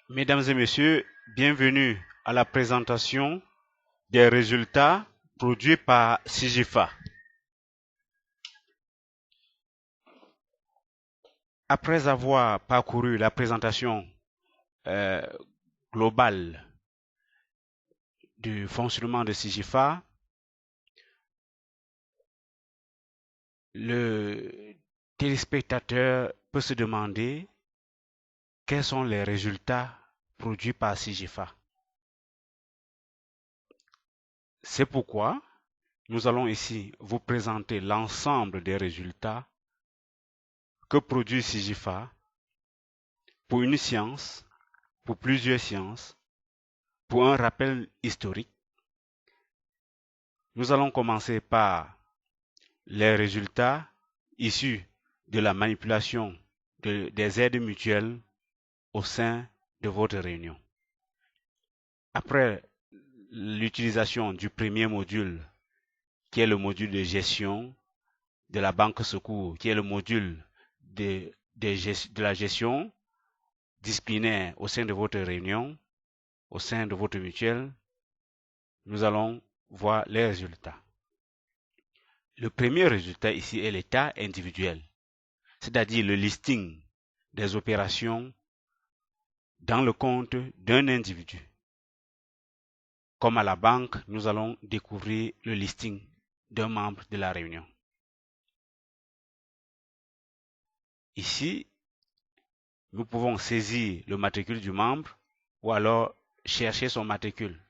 Mesdames et messieurs, bienvenue à la présentation des résultats produits par SIGIFA. Après avoir parcouru la présentation euh, globale du fonctionnement de SIGIFA, le téléspectateur peut se demander quels sont les résultats produits par SIGIFA. C'est pourquoi nous allons ici vous présenter l'ensemble des résultats que produit SIGIFA pour une science, pour plusieurs sciences, pour un rappel historique. Nous allons commencer par les résultats issus de la manipulation des aides mutuelles au sein de votre réunion. Après l'utilisation du premier module, qui est le module de gestion de la banque secours, qui est le module de la gestion disciplinaire au sein de votre réunion, au sein de votre mutuelle, nous allons voir les résultats. Le premier résultat ici est l'état individuel, c'est-à-dire le listing des opérations dans le compte d'un individu. Comme à la banque, nous allons découvrir le listing d'un membre de la réunion. Ici, nous pouvons saisir le matricule du membre ou alors chercher son matricule.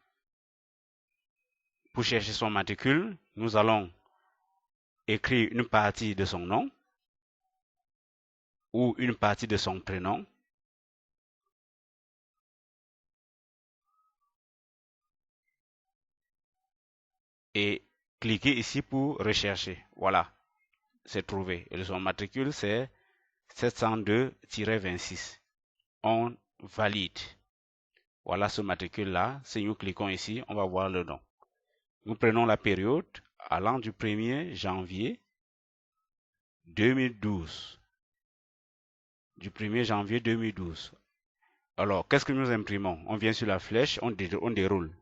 Pour chercher son matricule, nous allons écrire une partie de son nom ou une partie de son prénom. Et cliquer ici pour rechercher. Voilà, c'est trouvé. Et son matricule, c'est 702-26. On valide. Voilà ce matricule-là. Si nous cliquons ici, on va voir le nom. Nous prenons la période allant du 1er janvier 2012. Du 1er janvier 2012. Alors, qu'est-ce que nous imprimons? On vient sur la flèche, on déroule.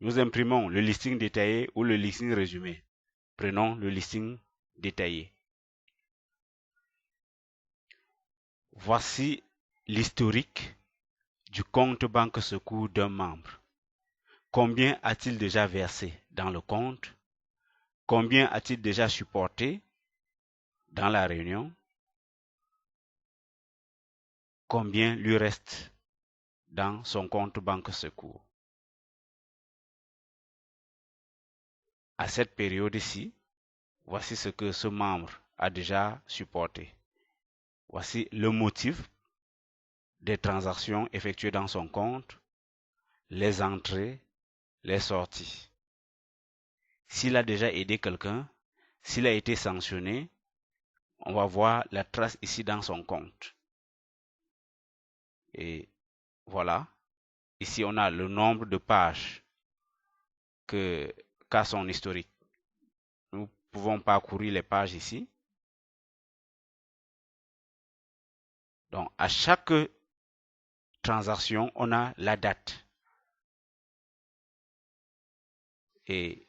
Nous imprimons le listing détaillé ou le listing résumé. Prenons le listing détaillé. Voici l'historique du compte banque secours d'un membre. Combien a-t-il déjà versé dans le compte? Combien a-t-il déjà supporté dans la réunion? Combien lui reste dans son compte banque secours? À cette période-ci, voici ce que ce membre a déjà supporté. Voici le motif des transactions effectuées dans son compte, les entrées, les sorties. S'il a déjà aidé quelqu'un, s'il a été sanctionné, on va voir la trace ici dans son compte. Et voilà. Ici, on a le nombre de pages qu'a son historique. Nous pouvons parcourir les pages ici. Donc, à chaque transaction, on a la date. Et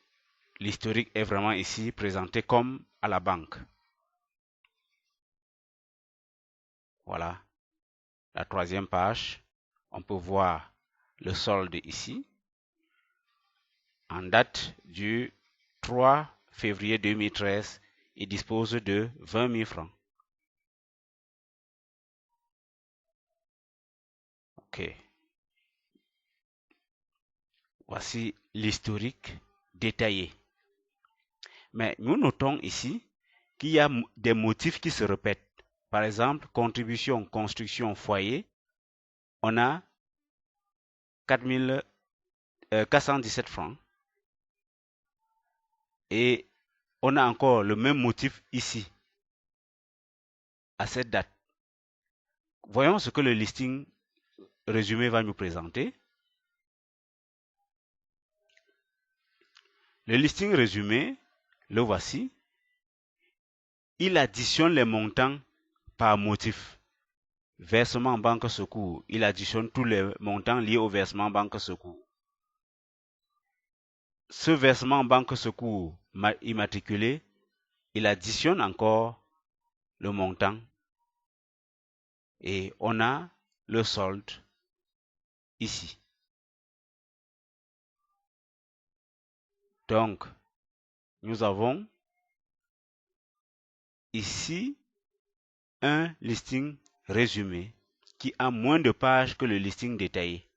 l'historique est vraiment ici présenté comme à la banque. Voilà. La troisième page, on peut voir le solde ici, en date du 3 février 2013, il dispose de 20 000 francs. Ok. Voici l'historique détaillé. Mais nous notons ici qu'il y a des motifs qui se répètent. Par exemple, contribution, construction, foyer, on a 417 francs. Et on a encore le même motif ici, à cette date. Voyons ce que le listing résumé va nous présenter. Le listing résumé, le voici. Il additionne les montants par motif. versement banque secours, il additionne tous les montants liés au versement banque secours. Ce versement banque secours immatriculé, il additionne encore le montant et on a le solde ici. Donc, nous avons ici un listing résumé qui a moins de pages que le listing détaillé.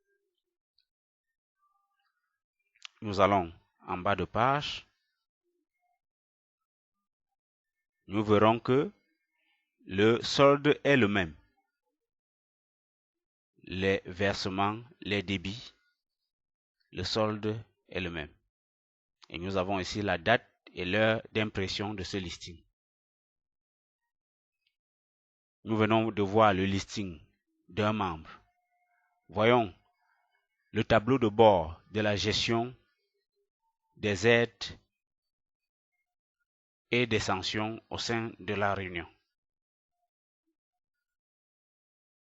Nous allons en bas de page. Nous verrons que le solde est le même. Les versements, les débits, le solde est le même. Et nous avons ici la date et l'heure d'impression de ce listing. Nous venons de voir le listing d'un membre. Voyons le tableau de bord de la gestion des aides et des sanctions au sein de la réunion.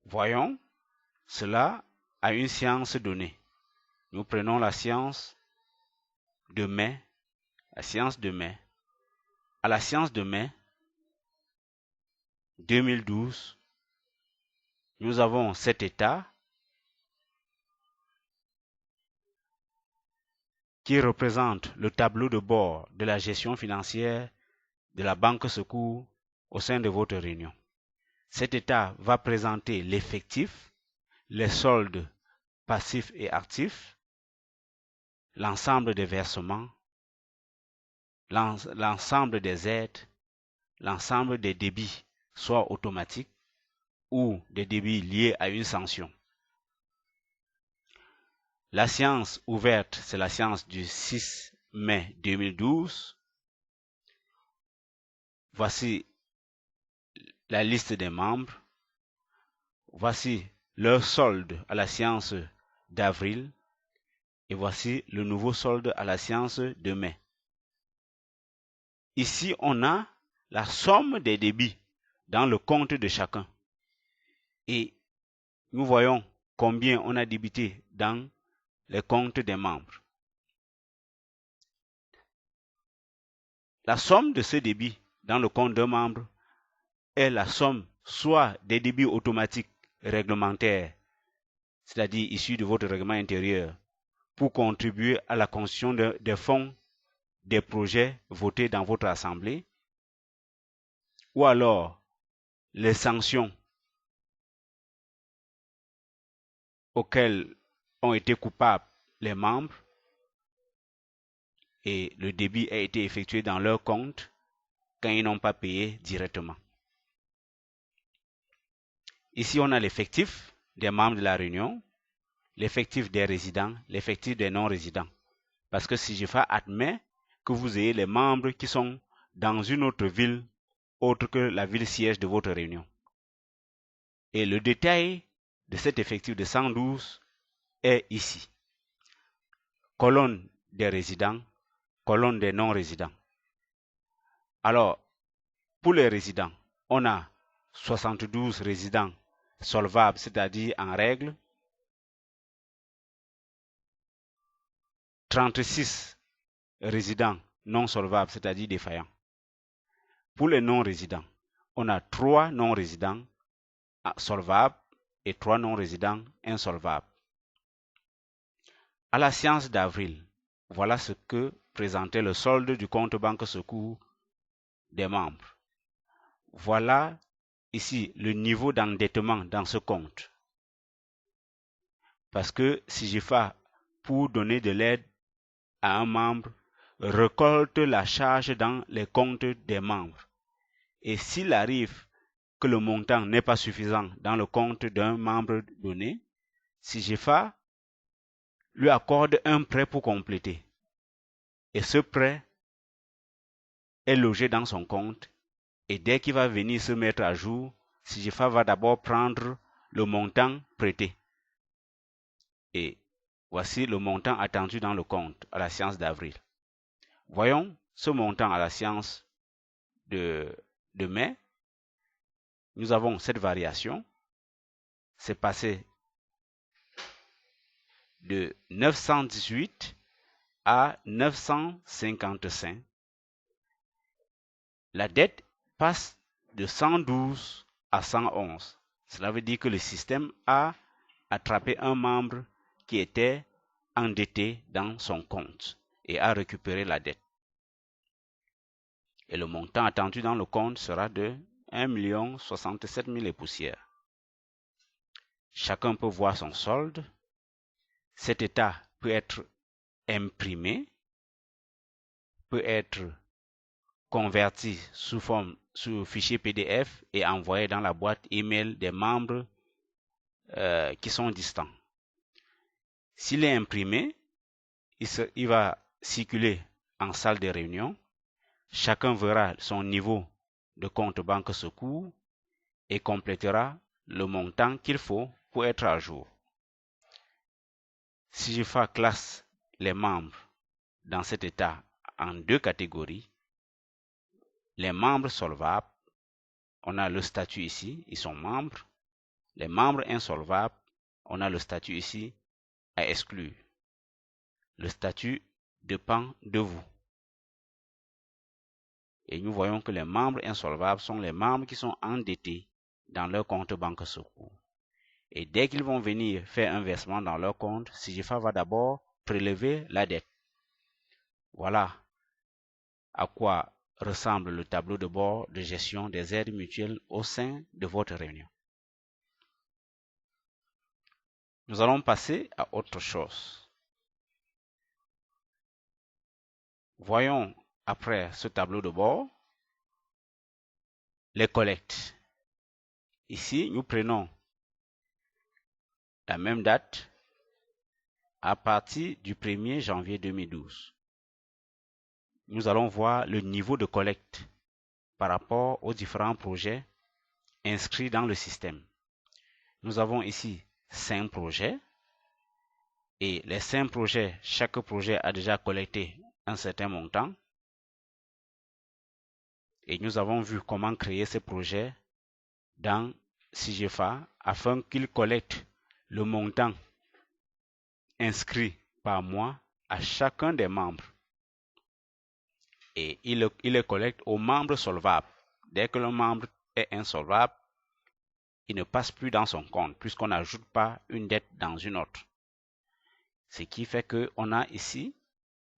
Voyons cela à une séance donnée. Nous prenons la séance de mai. À la séance de mai 2012, nous avons cet état qui représente le tableau de bord de la gestion financière de la banque secours au sein de votre réunion. Cet état va présenter l'effectif, les soldes passifs et actifs, l'ensemble des versements, l'ensemble des aides, l'ensemble des débits, soit automatiques ou des débits liés à une sanction. La séance ouverte, c'est la séance du 6 mai 2012. Voici la liste des membres. Voici leur solde à la séance d'avril. Et voici le nouveau solde à la séance de mai. Ici, on a la somme des débits dans le compte de chacun. Et nous voyons combien on a débité dans les comptes des membres. La somme de ce débit dans le compte d'un membre est la somme soit des débits automatiques réglementaires, c'est-à-dire issus de votre règlement intérieur, pour contribuer à la constitution des fonds des projets votés dans votre assemblée, ou alors les sanctions auxquelles ont été coupables les membres et le débit a été effectué dans leur compte quand ils n'ont pas payé directement. Ici, on a l'effectif des membres de la réunion, l'effectif des résidents, l'effectif des non-résidents. Parce que CIGEFA admet que vous ayez les membres qui sont dans une autre ville autre que la ville siège de votre réunion. Et le détail de cet effectif de 112 est ici. Colonne des résidents, colonne des non-résidents. Alors, pour les résidents, on a 72 résidents solvables, c'est-à-dire en règle, 36 résidents non solvables, c'est-à-dire défaillants. Pour les non-résidents, on a 3 non-résidents solvables et 3 non-résidents insolvables. À la séance d'avril, voilà ce que présentait le solde du compte banque secours des membres. Voilà ici le niveau d'endettement dans ce compte. Parce que CIGEFA, pour donner de l'aide à un membre, récolte la charge dans les comptes des membres. Et s'il arrive que le montant n'est pas suffisant dans le compte d'un membre donné, CIGEFA lui accorde un prêt pour compléter. Et ce prêt est logé dans son compte. Et dès qu'il va venir se mettre à jour, CIGEFA va d'abord prendre le montant prêté. Et voici le montant attendu dans le compte à la séance d'avril. Voyons ce montant à la séance de mai. Nous avons cette variation. c'est passé de 918 à 955. La dette passe de 112 à 111. Cela veut dire que le système a attrapé un membre qui était endetté dans son compte et a récupéré la dette. Et le montant attendu dans le compte sera de 1 067 000 et poussières. Chacun peut voir son solde. Cet état peut être imprimé, peut être converti sous fichier PDF et envoyé dans la boîte email des membres qui sont distants. S'il est imprimé, il va circuler en salle de réunion. Chacun verra son niveau de compte banque secours et complétera le montant qu'il faut pour être à jour. CIGEFA classe les membres dans cet état en deux catégories. Les membres solvables, on a le statut ici, ils sont membres. Les membres insolvables, on a le statut ici à exclure. Le statut dépend de vous. Et nous voyons que les membres insolvables sont les membres qui sont endettés dans leur compte banque secours. Et dès qu'ils vont venir faire un versement dans leur compte, CIGEFA va d'abord prélever la dette. Voilà à quoi ressemble le tableau de bord de gestion des aides mutuelles au sein de votre réunion. Nous allons passer à autre chose. Voyons après ce tableau de bord les collectes. Ici, nous prenons la même date à partir du 1er janvier 2012. Nous allons voir le niveau de collecte par rapport aux différents projets inscrits dans le système. Nous avons ici 5 projets et les 5 projets, chaque projet a déjà collecté un certain montant. Et nous avons vu comment créer ces projets dans CIGEFA afin qu'ils collectent le montant inscrit par mois à chacun des membres. Et il les collecte aux membres solvables. Dès que le membre est insolvable, il ne passe plus dans son compte puisqu'on n'ajoute pas une dette dans une autre. Ce qui fait qu'on a ici,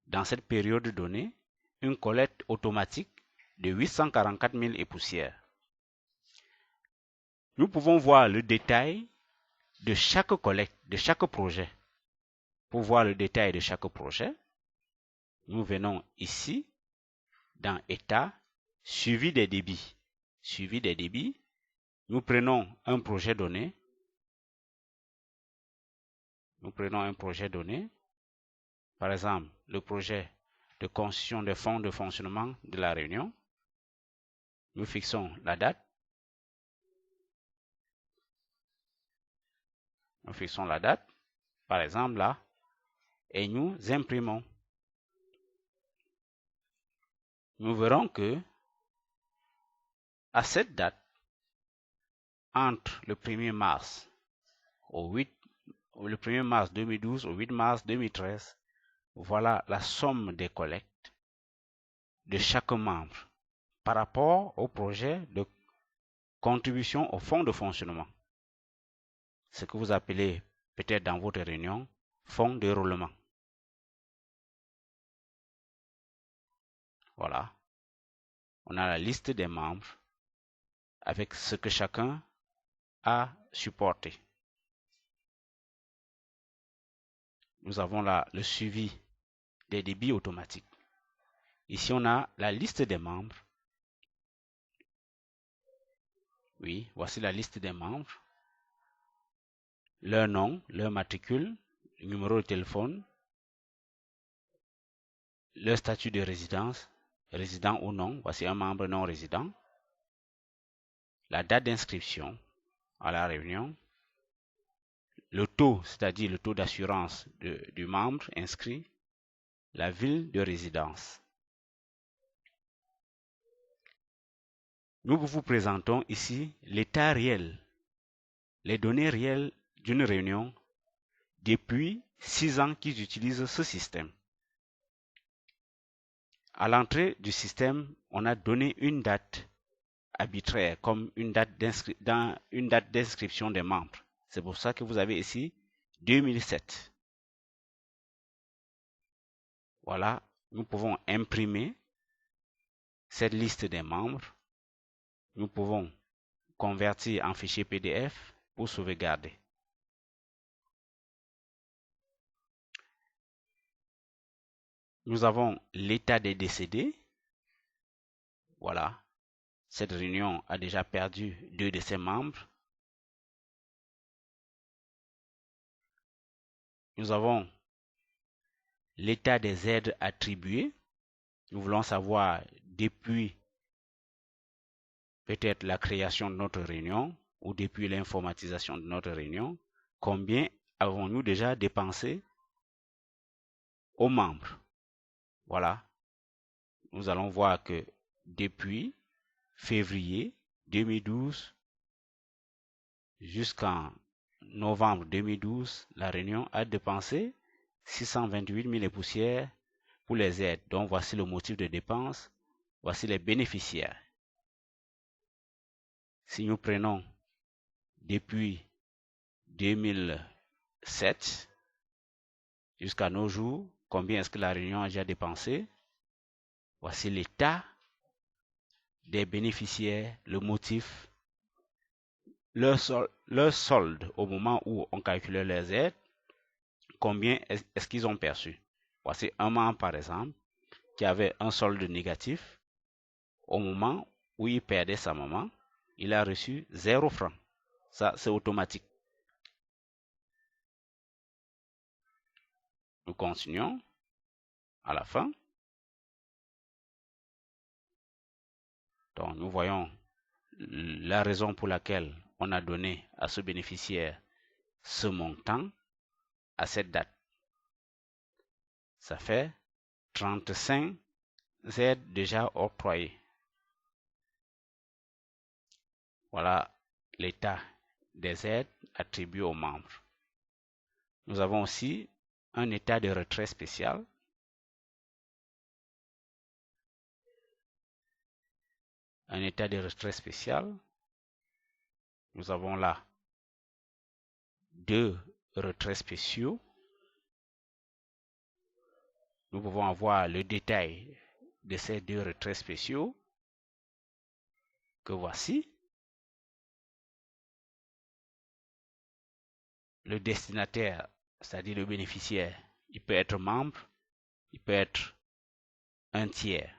dans cette période donnée, une collecte automatique de 844 000 et poussières. Nous pouvons voir le détail de chaque collecte, de chaque projet. Pour voir le détail de chaque projet, nous venons ici dans État, suivi des débits. Suivi des débits, nous prenons un projet donné. Nous prenons un projet donné. Par exemple, le projet de constitution des fonds de fonctionnement de la réunion. Nous fixons la date. Nous fixons la date, par exemple là, et nous imprimons. Nous verrons que à cette date, entre le 1er mars le 1er mars 2012 au 8 mars 2013, voilà la somme des collectes de chaque membre par rapport au projet de contribution au fonds de fonctionnement. Ce que vous appelez peut-être dans votre réunion fonds de roulement. Voilà. On a la liste des membres avec ce que chacun a supporté. Nous avons là le suivi des débits automatiques. Ici, on a la liste des membres. Oui, voici la liste des membres. Leur nom, leur matricule, le numéro de téléphone, leur statut de résidence, résident ou non, voici un membre non résident, la date d'inscription à la réunion, le taux, c'est-à-dire le taux d'assurance du membre inscrit, la ville de résidence. Nous vous présentons ici l'état réel les données réelles d'une réunion depuis 6 ans qu'ils utilisent ce système. À l'entrée du système, on a donné une date arbitraire comme une date d'inscription des membres. C'est pour ça que vous avez ici 2007. Voilà, nous pouvons imprimer cette liste des membres. Nous pouvons convertir en fichier PDF pour sauvegarder. Nous avons l'état des décédés. Voilà, cette réunion a déjà perdu 2 de ses membres. Nous avons l'état des aides attribuées. Nous voulons savoir depuis peut-être la création de notre réunion ou depuis l'informatisation de notre réunion, combien avons-nous déjà dépensé aux membres. Voilà, nous allons voir que depuis février 2012 jusqu'en novembre 2012, la réunion a dépensé 628 000 et poussières pour les aides. Donc voici le motif de dépense, voici les bénéficiaires. Si nous prenons depuis 2007 jusqu'à nos jours, combien est-ce que la réunion a déjà dépensé? Voici l'état des bénéficiaires, le motif, leur solde au moment où on calculait les aides, combien est-ce qu'ils ont perçu. Voici un membre par exemple qui avait un solde négatif au moment où il perdait sa maman, il a reçu 0 francs. Ça, c'est automatique. Nous continuons à la fin. Donc, nous voyons la raison pour laquelle on a donné à ce bénéficiaire ce montant à cette date. Ça fait 35 aides déjà octroyées. Voilà l'état des aides attribuées aux membres. Nous avons aussi un état de retrait spécial. Un état de retrait spécial. Nous avons là 2 retraits spéciaux. Nous pouvons avoir le détail de ces 2 retraits spéciaux que voici. Le destinataire, c'est-à-dire le bénéficiaire, il peut être membre, il peut être un tiers.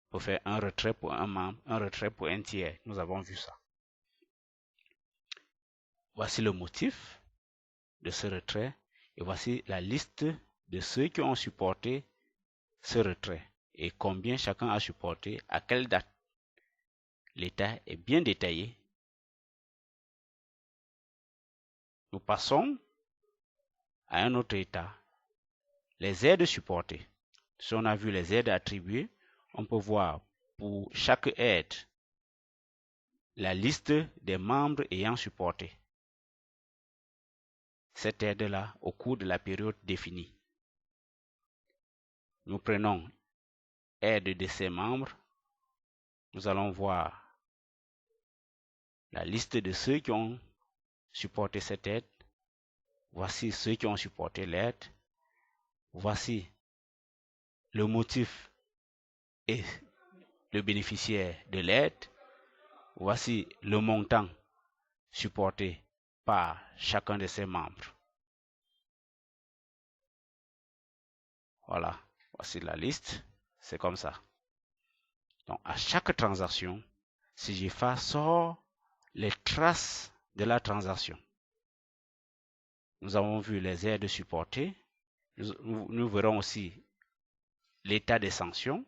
Pour faire un retrait pour un membre, un retrait pour un tiers. Nous avons vu ça. Voici le motif de ce retrait et voici la liste de ceux qui ont supporté ce retrait et combien chacun a supporté, à quelle date. L'état est bien détaillé. Nous passons à un autre état. Les aides supportées. Si on a vu les aides attribuées, on peut voir pour chaque aide la liste des membres ayant supporté cette aide-là au cours de la période définie. Nous prenons aide de ces membres. Nous allons voir la liste de ceux qui ont supporté cette aide. Voici ceux qui ont supporté l'aide. Voici le motif et le bénéficiaire de l'aide. Voici le montant supporté par chacun de ses membres. Voilà, voici la liste. C'est comme ça. Donc, à chaque transaction, CGFA sort les traces de la transaction. Nous avons vu les aides supportées. Nous verrons aussi l'état des sanctions,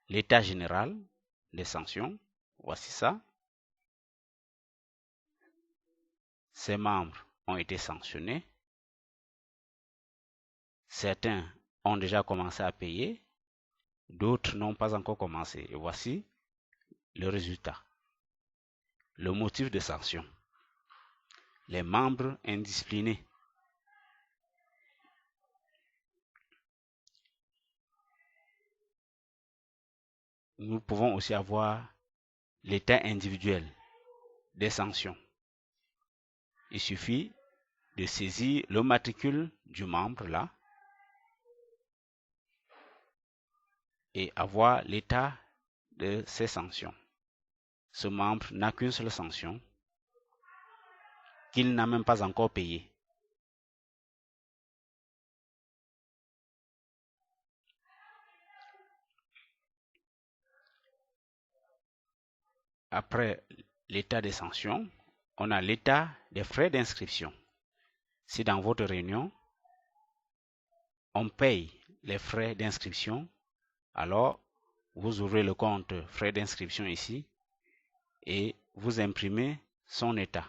l'état général des sanctions. Voici ça. Ces membres ont été sanctionnés. Certains ont déjà commencé à payer, d'autres n'ont pas encore commencé. Et voici le résultat. le motif de sanction, les membres indisciplinés. Nous pouvons aussi avoir l'état individuel des sanctions. Il suffit de saisir le matricule du membre là et avoir l'état de ces sanctions. Ce membre n'a qu'une seule sanction qu'il n'a même pas encore payée. Après l'état des sanctions, on a l'état des frais d'inscription. Si dans votre réunion, on paye les frais d'inscription, alors vous ouvrez le compte frais d'inscription ici et vous imprimez son état.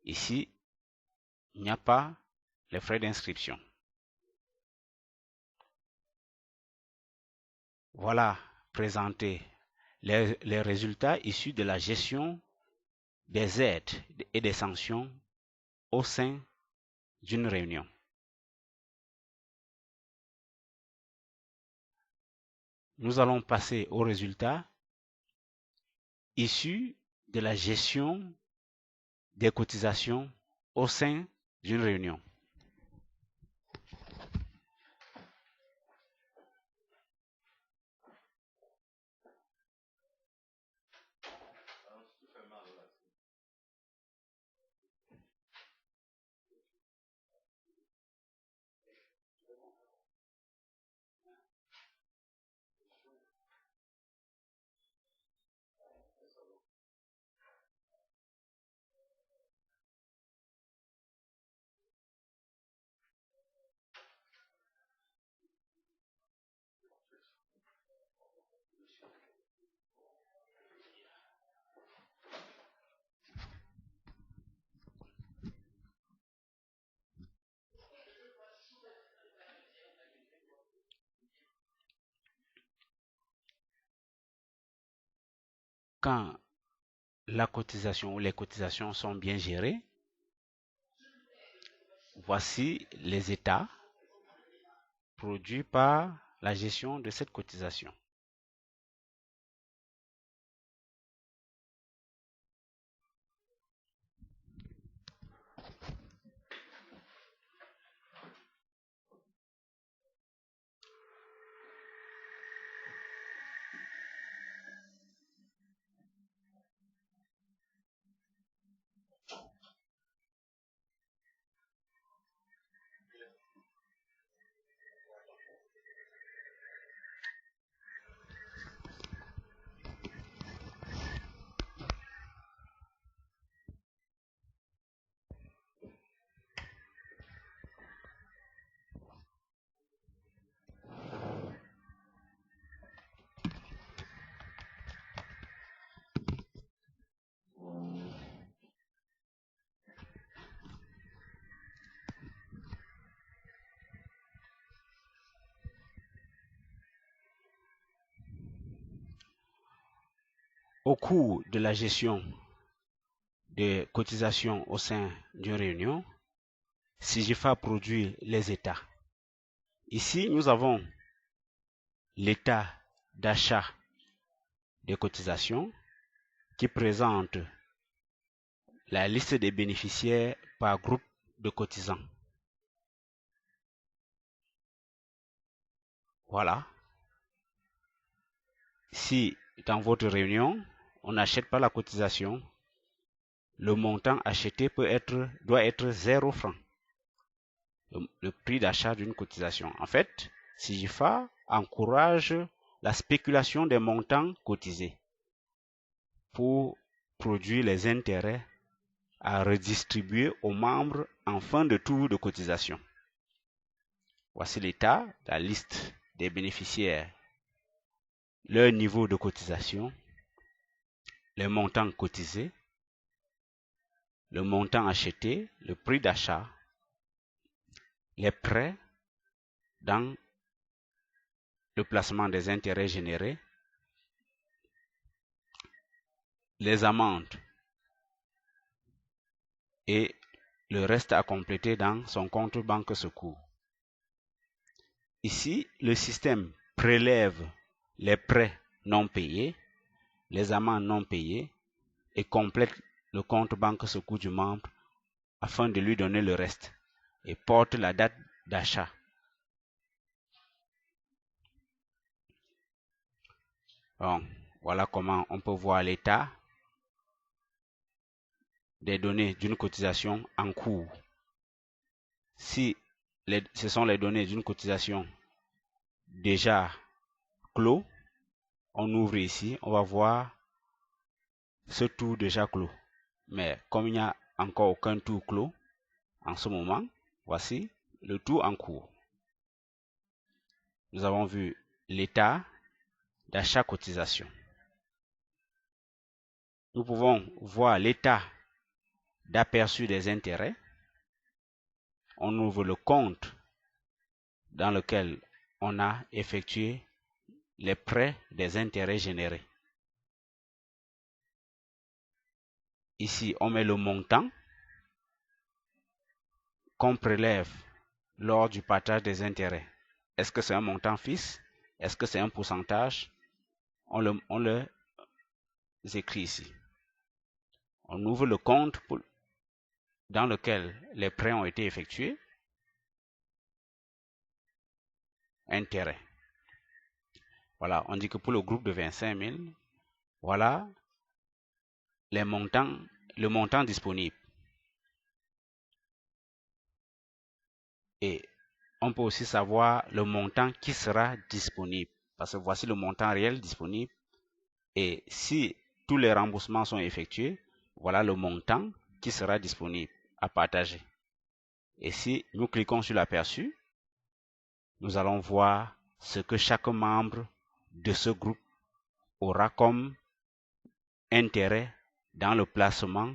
Ici, il n'y a pas les frais d'inscription. Voilà présenté les résultats issus de la gestion des aides et des sanctions au sein d'une réunion. Nous allons passer aux résultats issus de la gestion des cotisations au sein d'une réunion. Quand la cotisation ou les cotisations sont bien gérées, voici les états produits par la gestion de cette cotisation. Au cours de la gestion des cotisations au sein d'une réunion, SIGIFA produit les états. Ici, nous avons l'état d'achat des cotisations qui présente la liste des bénéficiaires par groupe de cotisants. Voilà. Si dans votre réunion, on n'achète pas la cotisation, le montant acheté doit être 0 francs. Le prix d'achat d'une cotisation. En fait, SIGIFA encourage la spéculation des montants cotisés pour produire les intérêts à redistribuer aux membres en fin de tour de cotisation. Voici l'état, la liste des bénéficiaires, leur niveau de cotisation, les montants cotisés, le montant acheté, le prix d'achat, les prêts dans le placement des intérêts générés, les amendes et le reste à compléter dans son compte banque secours. Ici, le système prélève les prêts non payés, les amendes non payées et complète le compte banque secours du membre afin de lui donner le reste et porte la date d'achat. Bon, voilà comment on peut voir l'état des données d'une cotisation en cours. Si ce sont les données d'une cotisation déjà clos, on ouvre ici, on va voir ce tour déjà clos. Mais comme il n'y a encore aucun tour clos en ce moment, voici le tour en cours. Nous avons vu l'état d'achat cotisation. Nous pouvons voir l'état d'aperçu des intérêts. On ouvre le compte dans lequel on a effectué les prêts des intérêts générés. Ici, on met le montant qu'on prélève lors du partage des intérêts. Est-ce que c'est un montant fixe? Est-ce que c'est un pourcentage? On le écrit ici. On ouvre le compte dans lequel les prêts ont été effectués. Intérêt. Voilà, on dit que pour le groupe de 25 000, voilà le montant disponible. Et on peut aussi savoir le montant qui sera disponible. Parce que voici le montant réel disponible. Et si tous les remboursements sont effectués, voilà le montant qui sera disponible à partager. Et si nous cliquons sur l'aperçu, nous allons voir ce que chaque membre de ce groupe aura comme intérêt dans le placement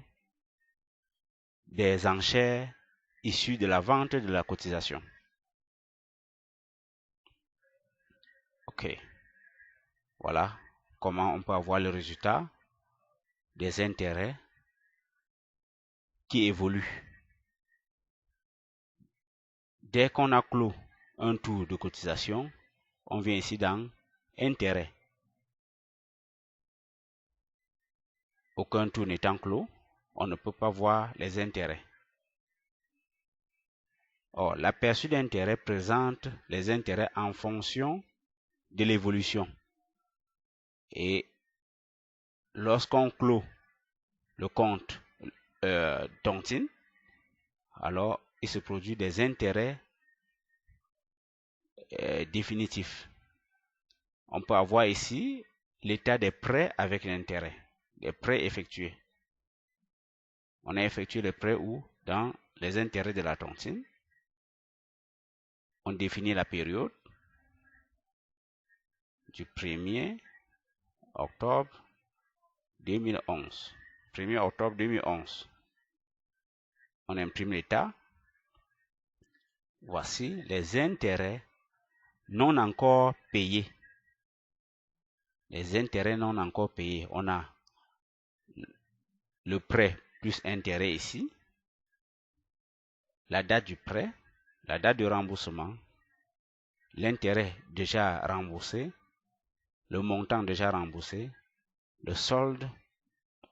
des enchères issues de la vente de la cotisation. Ok. Voilà comment on peut avoir le résultat des intérêts qui évoluent. Dès qu'on a clos un tour de cotisation, on vient ici dans intérêt. Aucun tour n'étant clos, on ne peut pas voir les intérêts. Or, l'aperçu d'intérêt présente les intérêts en fonction de l'évolution. Et lorsqu'on clôt le compte tontine, alors il se produit des intérêts définitifs. On peut avoir ici l'état des prêts avec l'intérêt, des prêts effectués. On a effectué les prêts où? Dans les intérêts de la tontine. On définit la période du 1er octobre 2011. 1er octobre 2011. On imprime l'état. Voici les intérêts non encore payés. Les intérêts non encore payés. On a le prêt plus intérêt ici. La date du prêt. La date de remboursement. L'intérêt déjà remboursé. Le montant déjà remboursé. Le solde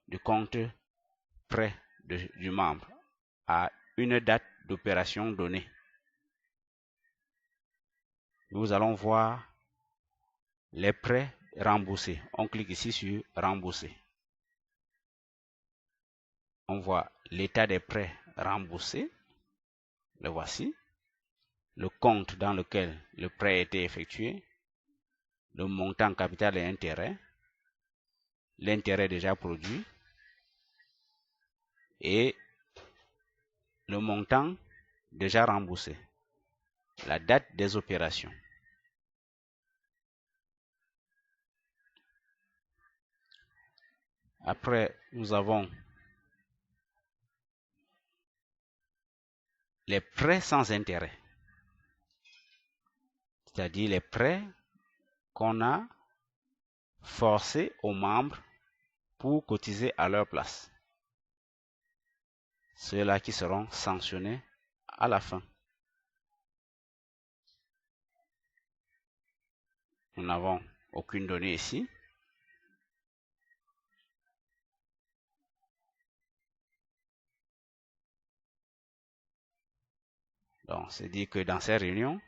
du compte prêt du membre à une date d'opération donnée. Nous allons voir les prêts remboursés. On clique ici sur rembourser. On voit l'état des prêts remboursés. Le voici. Le compte dans lequel le prêt a été effectué. Le montant capital et intérêt. L'intérêt déjà produit. Et le montant déjà remboursé. La date des opérations. Après, nous avons les prêts sans intérêt. C'est-à-dire les prêts qu'on a forcés aux membres pour cotiser à leur place. Ceux-là qui seront sanctionnés à la fin. Nous n'avons aucune donnée ici. Donc, c'est dit que dans ces réunions,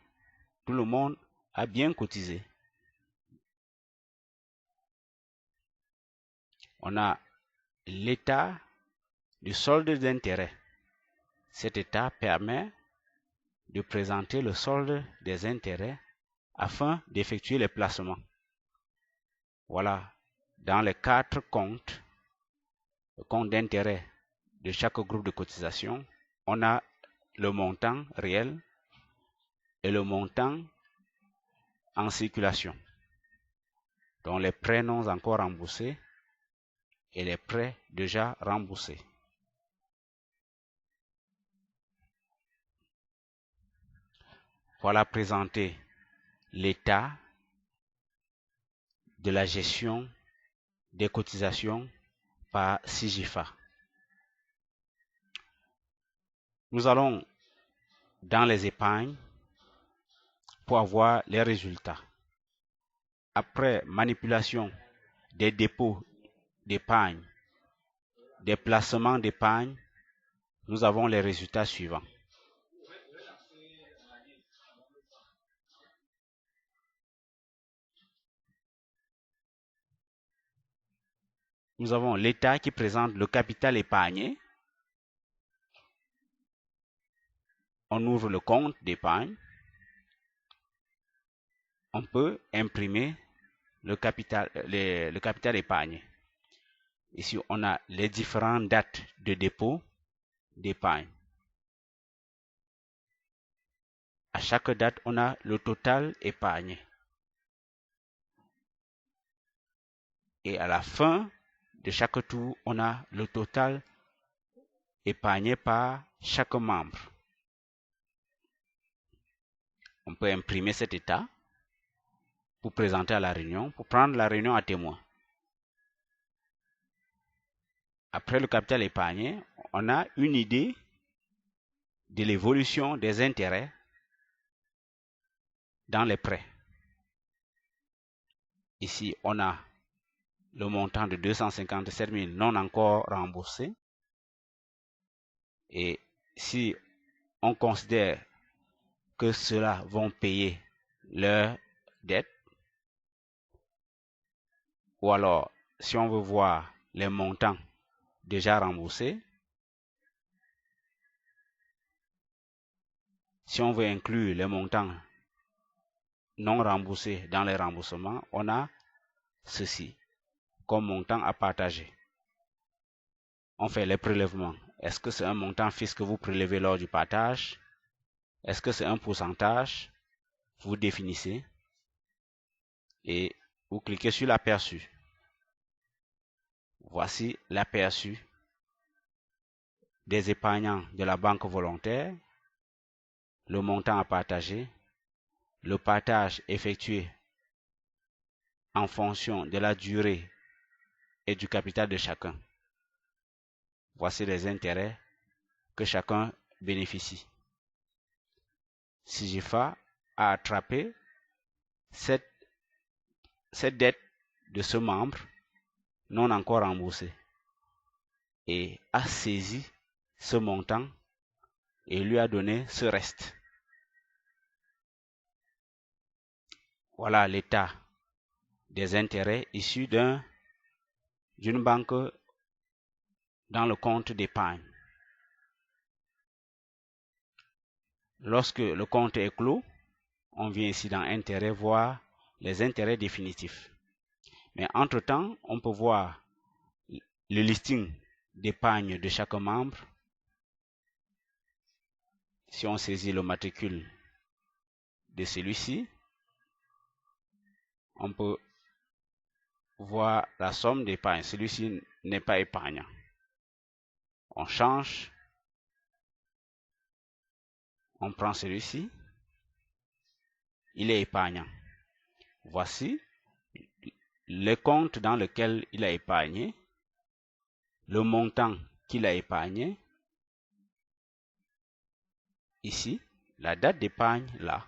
tout le monde a bien cotisé. On a l'état du solde d'intérêt. Cet état permet de présenter le solde des intérêts afin d'effectuer les placements. Voilà, dans les 4 comptes, le compte d'intérêt de chaque groupe de cotisation, on a le montant réel et le montant en circulation. Donc les prêts non encore remboursés et les prêts déjà remboursés. Voilà présenté l'état de la gestion des cotisations par SIGIFA. Nous allons dans les épargnes pour avoir les résultats. Après manipulation des dépôts d'épargne, des placements d'épargne, nous avons les résultats suivants. Nous avons l'état qui présente le capital épargné. On ouvre le compte d'épargne. On peut imprimer le capital épargné. Ici, on a les différentes dates de dépôt d'épargne. À chaque date, on a le total épargné. Et à la fin de chaque tour, on a le total épargné par chaque membre. On peut imprimer cet état pour présenter à la réunion, pour prendre la réunion à témoin. Après le capital épargné, on a une idée de l'évolution des intérêts dans les prêts. Ici, on a le montant de 257 000 non encore remboursés. Et si on considère que ceux-là vont payer leurs dettes, ou alors si on veut voir les montants déjà remboursés, si on veut inclure les montants non remboursés dans les remboursements, on a ceci comme montant à partager. On fait les prélèvements. Est-ce que c'est un montant fixe que vous prélevez lors du partage? Est-ce que c'est un pourcentage? Vous définissez et vous cliquez sur l'aperçu. Voici l'aperçu des épargnants de la banque volontaire, le montant à partager, le partage effectué en fonction de la durée et du capital de chacun. Voici les intérêts que chacun bénéficie. SIGIFA a attrapé cette dette de ce membre non encore remboursée et a saisi ce montant et lui a donné ce reste. Voilà l'état des intérêts issus d'une banque dans le compte d'épargne. Lorsque le compte est clos, on vient ici dans intérêts voir les intérêts définitifs. Mais entre-temps, on peut voir le listing d'épargne de chaque membre. Si on saisit le matricule de celui-ci, on peut voir la somme d'épargne. Celui-ci n'est pas épargnant. On change. On prend celui-ci. Il est épargnant. Voici le compte dans lequel il a épargné le montant qu'il a épargné, ici, la date d'épargne là.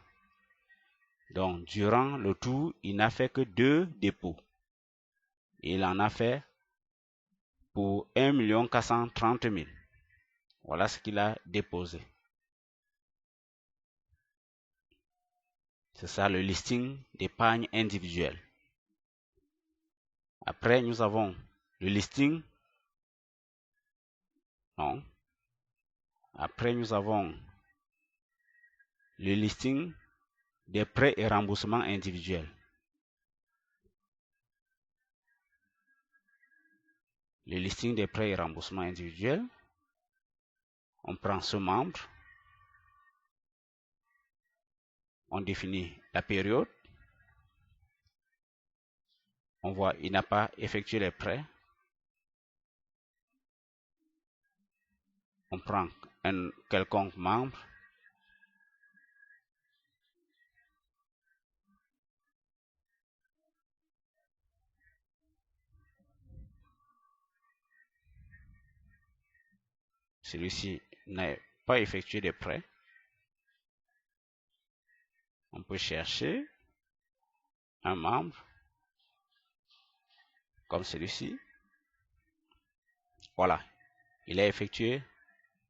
Donc, durant le tour, il n'a fait que 2 dépôts. Il en a fait pour 1 430 000. Voilà ce qu'il a déposé. C'est ça le listing d'épargne individuelle. Après, nous avons le listing. Non. Après, nous avons le listing des prêts et remboursements individuels. Le listing des prêts et remboursements individuels. On prend ce membre. On définit la période. On voit il n'a pas effectué les prêts. On prend un quelconque membre. Celui-ci n'a pas effectué de prêts. On peut chercher un membre comme celui-ci. Voilà, il a effectué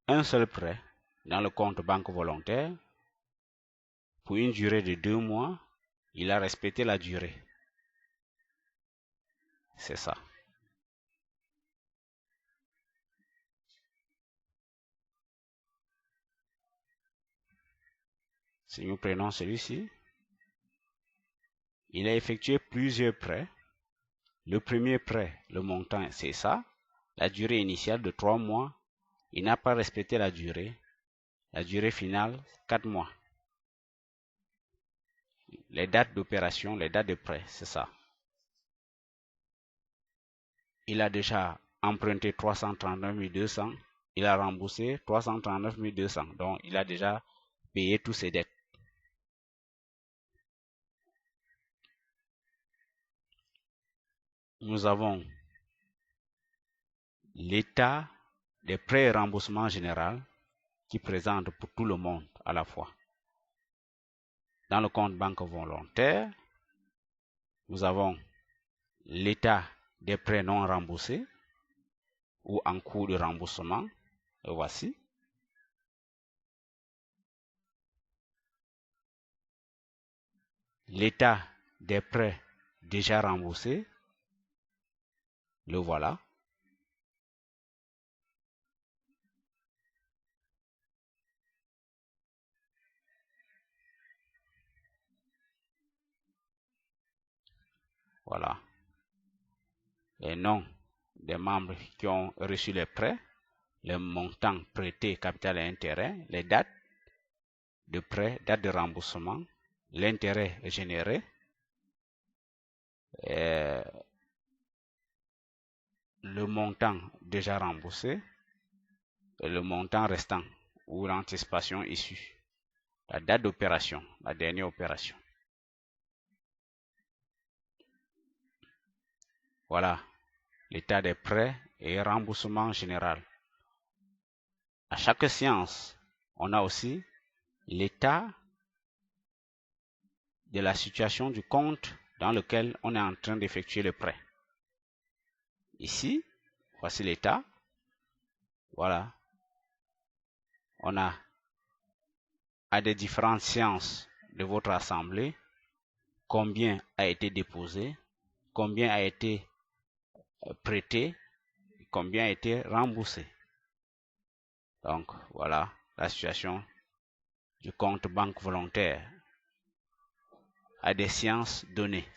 un seul prêt dans le compte banque volontaire pour une durée de 2 mois. Il a respecté la durée. C'est ça. Si nous prenons celui-ci, il a effectué plusieurs prêts. Le premier prêt, le montant, c'est ça. La durée initiale de 3 mois. Il n'a pas respecté la durée. La durée finale, 4 mois. Les dates d'opération, les dates de prêt, c'est ça. Il a déjà emprunté 339 200. Il a remboursé 339 200. Donc, il a déjà payé toutes ses dettes. Nous avons l'état des prêts et remboursements général qui présente pour tout le monde à la fois. Dans le compte banque volontaire, nous avons l'état des prêts non remboursés ou en cours de remboursement. Et voici. L'état des prêts déjà remboursés. Le voilà. Voilà. Les noms des membres qui ont reçu les prêts, les montants prêtés, capital et intérêt, les dates de prêt, date de remboursement, l'intérêt généré, le montant déjà remboursé et le montant restant ou l'anticipation issue. La date d'opération, la dernière opération. Voilà l'état des prêts et remboursement général. À chaque séance, on a aussi l'état de la situation du compte dans lequel on est en train d'effectuer le prêt. Ici, voici l'état. Voilà. On a à des différentes séances de votre assemblée combien a été déposé, combien a été prêté, combien a été remboursé. Donc, voilà la situation du compte banque volontaire à des séances données.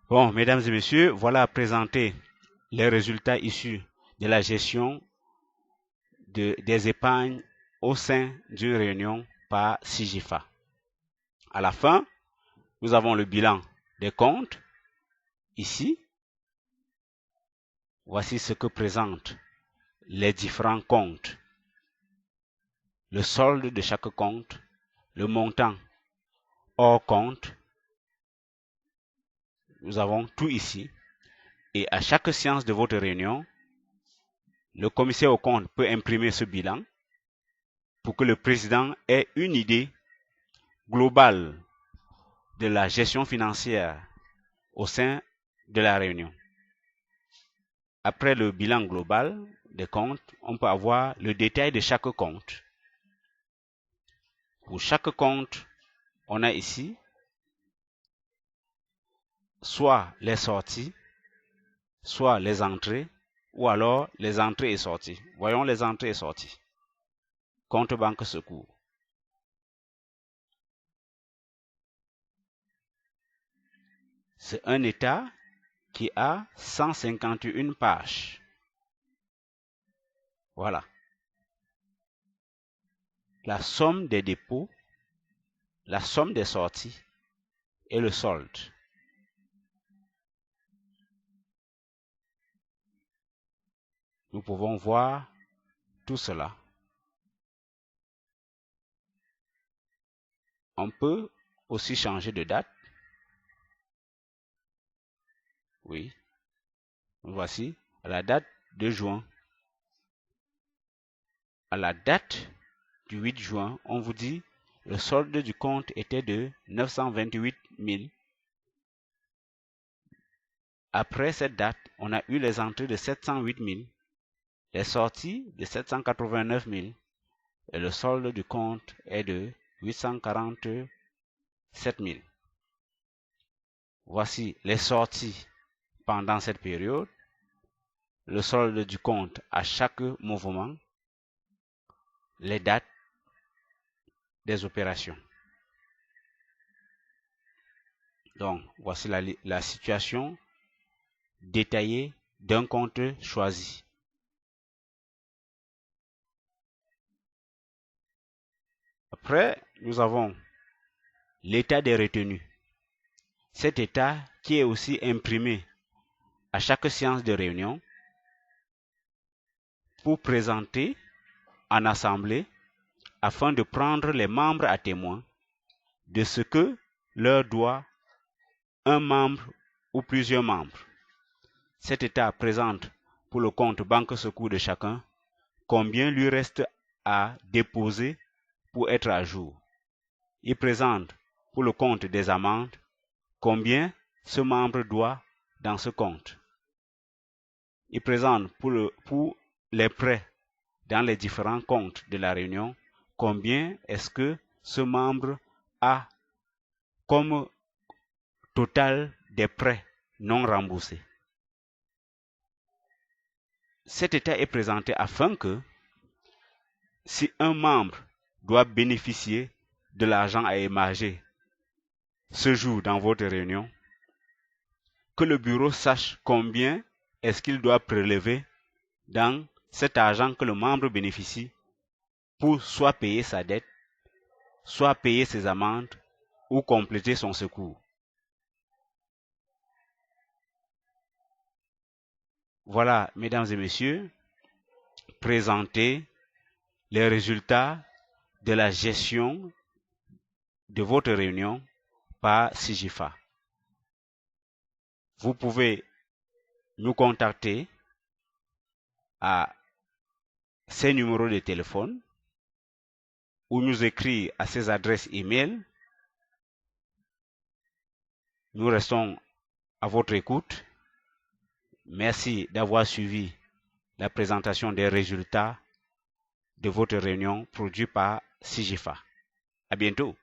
Bon, mesdames et messieurs, voilà présenté les résultats issus de la gestion des épargnes au sein d'une réunion par SIGIFA. À la fin, nous avons le bilan des comptes. Ici, voici ce que présente les différents comptes, le solde de chaque compte, le montant hors compte. Nous avons tout ici. Et à chaque séance de votre réunion, le commissaire aux comptes peut imprimer ce bilan pour que le président ait une idée globale de la gestion financière au sein de la réunion. Après le bilan global des comptes, on peut avoir le détail de chaque compte. Pour chaque compte, on a ici soit les sorties, soit les entrées, ou alors les entrées et sorties. Voyons les entrées et sorties. Compte banque secours. C'est un état qui a 151 pages. Voilà. La somme des dépôts, la somme des sorties et le solde. Nous pouvons voir tout cela. On peut aussi changer de date. Oui. Voici à la date de juin. À la date du 8 juin, on vous dit le solde du compte était de 928 000. Après cette date, on a eu les entrées de 708 000, les sorties de 789 000 et le solde du compte est de 847 000. Voici les sorties pendant cette période, le solde du compte à chaque mouvement, les dates des opérations. Donc, voici la situation détaillée d'un compte choisi. Après, nous avons l'état des retenues. Cet état qui est aussi imprimé à chaque séance de réunion pour présenter en assemblée afin de prendre les membres à témoin de ce que leur doit un membre ou plusieurs membres. Cet état présente pour le compte banque secours de chacun combien lui reste à déposer pour être à jour. Il présente pour le compte des amendes combien ce membre doit dans ce compte. Il présente pour les prêts dans les différents comptes de la réunion combien est-ce que ce membre a comme total des prêts non remboursés. Cet état est présenté afin que si un membre doit bénéficier de l'argent à émarger ce jour dans votre réunion, que le bureau sache combien est-ce qu'il doit prélever dans cet argent que le membre bénéficie pour soit payer sa dette, soit payer ses amendes ou compléter son secours. Voilà, mesdames et messieurs, présenter les résultats de la gestion de votre réunion par SIGIFA. Vous pouvez nous contacter à ces numéros de téléphone ou nous écrire à ces adresses email. Nous restons à votre écoute. Merci d'avoir suivi la présentation des résultats de votre réunion produite par SIGIFA. À bientôt.